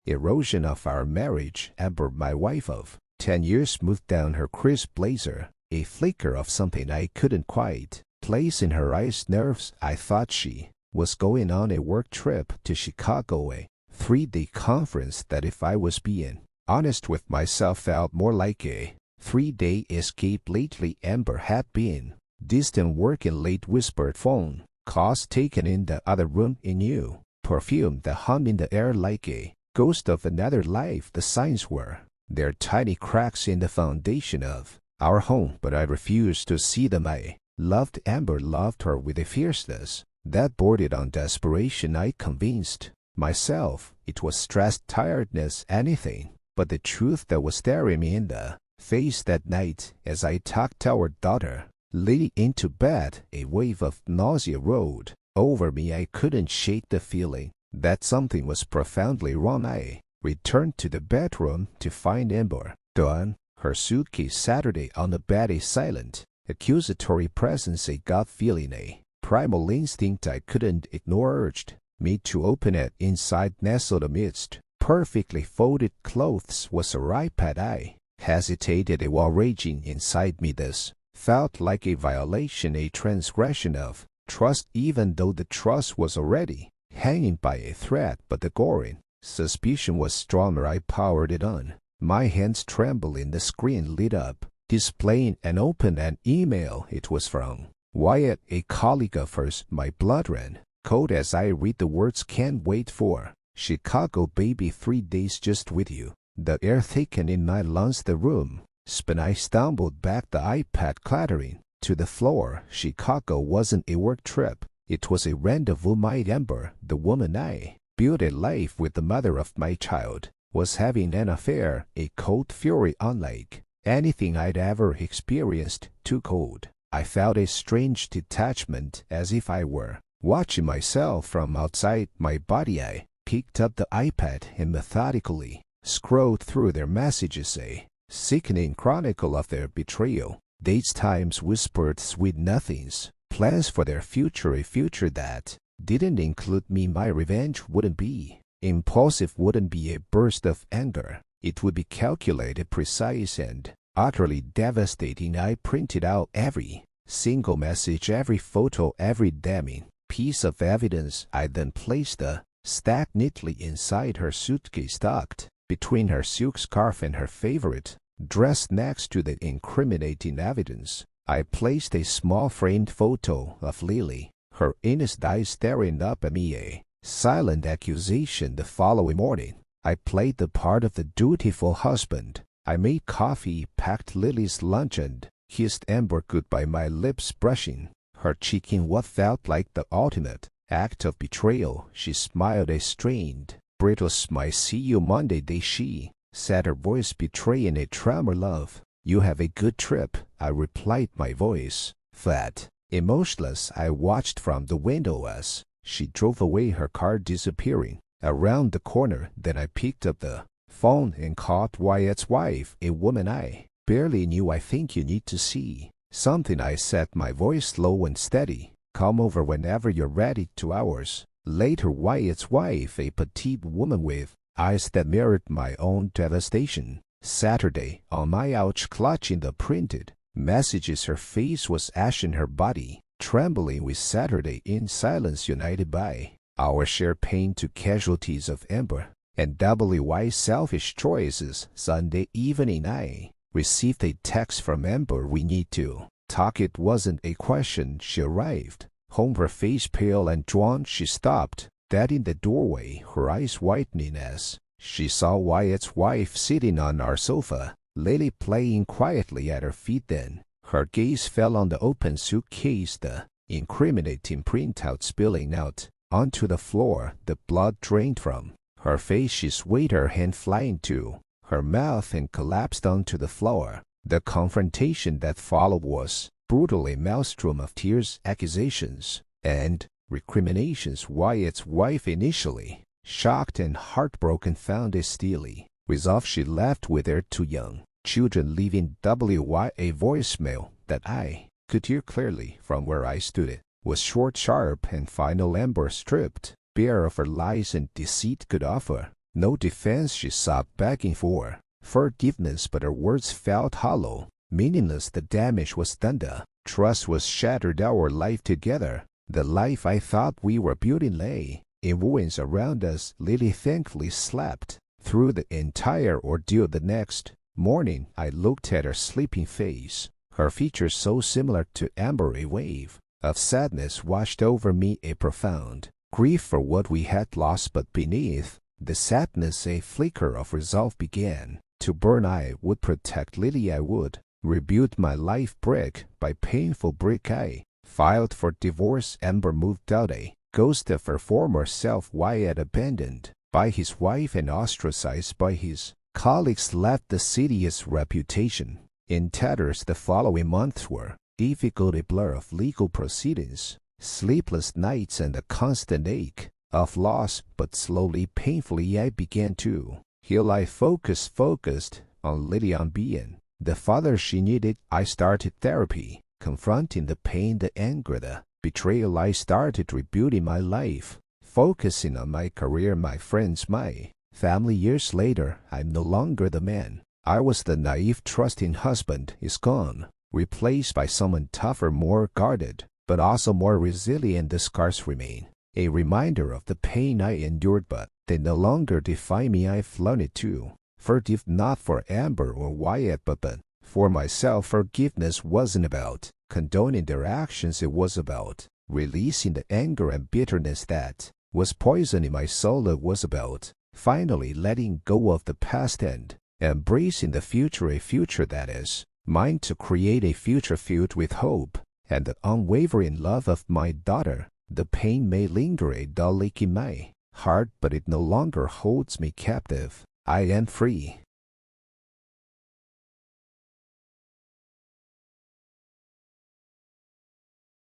erosion of our marriage, Amber, my wife of 10 years, smoothed down her crisp blazer. A flicker of something I couldn't quite place in her eyes nerves. I thought she was going on a work trip to Chicago, a 3-day conference that, if I was being honest with myself, felt more like a 3-day escape. Lately, Amber had been distant work and late whispered phone calls taken in the other room. A new perfume that hung in the air like a ghost of another life. The signs were there, tiny cracks in the foundation of our home, but I refused to see them. I loved Amber, loved her with a fierceness that bordered on desperation. I convinced myself it was stress, tiredness, anything but the truth that was staring me in the face that night. As I tucked our daughter Lily into bed, a wave of nausea rolled over me. I couldn't shake the feeling that something was profoundly wrong. I returned to the bedroom to find Amber done, her suitcase Saturday on the bed, a silent, accusatory presence. A gut feeling, a primal instinct I couldn't ignore, urged me to open it. Inside, nestled amidst perfectly folded clothes, was her iPad. I hesitated, a war raging inside me. This felt like a violation, a transgression of trust, even though the trust was already hanging by a thread. But the goring suspicion was stronger. I powered it on, my hands trembling. The screen lit up, displaying an open email. It was from Wyatt, a colleague of hers. My blood ran cold as I read the words. Can't wait for Chicago, baby. 3 days just with you. The air thickened in my lungs. The room spun. I stumbled back, the iPad clattering to the floor. Chicago wasn't a work trip. It was a rendezvous. My Amber, the woman I built a life with, the mother of my child, was having an affair. A cold fury unlike anything I'd ever experienced. Too cold. I felt a strange detachment, as if I were watching myself from outside my body. I picked up the iPad and methodically scrolled through their messages, a sickening chronicle of their betrayal. Dates, times, whispered sweet nothings, plans for their future, a future that didn't include me. My revenge wouldn't be impulsive, wouldn't be a burst of anger. It would be calculated, precise, and utterly devastating. I printed out every single message, every photo, every damning piece of evidence. I then placed the stack neatly inside her suitcase, tucked between her silk scarf and her favorite dress. Next to the incriminating evidence, I placed a small framed photo of Lily, her innocent eyes staring up at me, a silent accusation. The following morning, I played the part of the dutiful husband. I made coffee, packed Lily's lunch, and kissed Amber goodbye, my lips brushing her cheek in what felt like the ultimate act of betrayal. She smiled, a strained, brittle smile. See you Monday, day, she said, her voice betraying a tremor. Love, you have a good trip, I replied, my voice flat. Emotionless, I watched from the window as she drove away, her car disappearing around the corner. Then I picked up the phone and called Wyatt's wife, a woman I barely knew. I think you need to see something, I said, my voice low and steady. Come over whenever you're ready. 2 hours later, Wyatt's wife, a petite woman with eyes that mirrored my own devastation, Saturday, on my couch, clutching the printed messages. Her face was ashen, her body trembling with Saturday. In silence, united by our shared pain to casualties of Amber and W.Y. selfish choices. Sunday evening, I received a text from Amber. We need to talk. It wasn't a question. She arrived home, her face pale and drawn. She stopped dead in the doorway, her eyes whitening as she saw Wyatt's wife sitting on our sofa, Lily playing quietly at her feet. Then her gaze fell on the open suitcase, the incriminating printout spilling out onto the floor. The blood drained from her face. She swayed, her hand flying to her mouth, and collapsed onto the floor. The confrontation that followed was brutal, a maelstrom of tears, accusations, and recriminations. Wyatt's wife, initially shocked and heartbroken, found a steely resolve. She left with their 2 young children, leaving W.Y. a voicemail that I could hear clearly from where I stood. It was short, sharp, and final. Amber, stripped bare of her lies and deceit, could offer No defense, she sobbed, begging for forgiveness, but her words felt hollow, meaningless. The damage was done. The trust was shattered. Our life together, the life I thought we were building, lay in ruins around us. Lily thankfully slept through the entire ordeal. The next morning, I looked at her sleeping face. Her features so similar to amber. A wave of sadness washed over me, a profound grief for what we had lost, but beneath the sadness a flicker of resolve began to burn. I would protect Lily. I would rebuild my life brick by painful brick. I filed for divorce. Amber moved out, a ghost of her former self. Wyatt, abandoned by his wife and ostracized by his colleagues, left the city, his reputation in tatters. The following months were difficult, a blur of legal proceedings, sleepless nights, and the constant ache of loss. But slowly, painfully, I began to heal. I focused on Lily, on being the father she needed. I started therapy, confronting the pain, the anger, the betrayal. I started rebuilding my life, focusing on my career, my friends, my family. Years later, I'm no longer the man I was. The naive, trusting husband is gone, replaced by someone tougher, more guarded, but also more resilient. The scars remain, a reminder of the pain I endured, but they no longer define me. I've learned to forgive, not for Amber or Wyatt, but for myself. Forgiveness wasn't about condoning their actions. It was about releasing the anger and bitterness that was poisoning my soul. It was about finally letting go of the past and embracing the future, a future that is mine, to create a future filled with hope and the unwavering love of my daughter. The pain may linger, a dull ache in my heart, but it no longer holds me captive. I am free.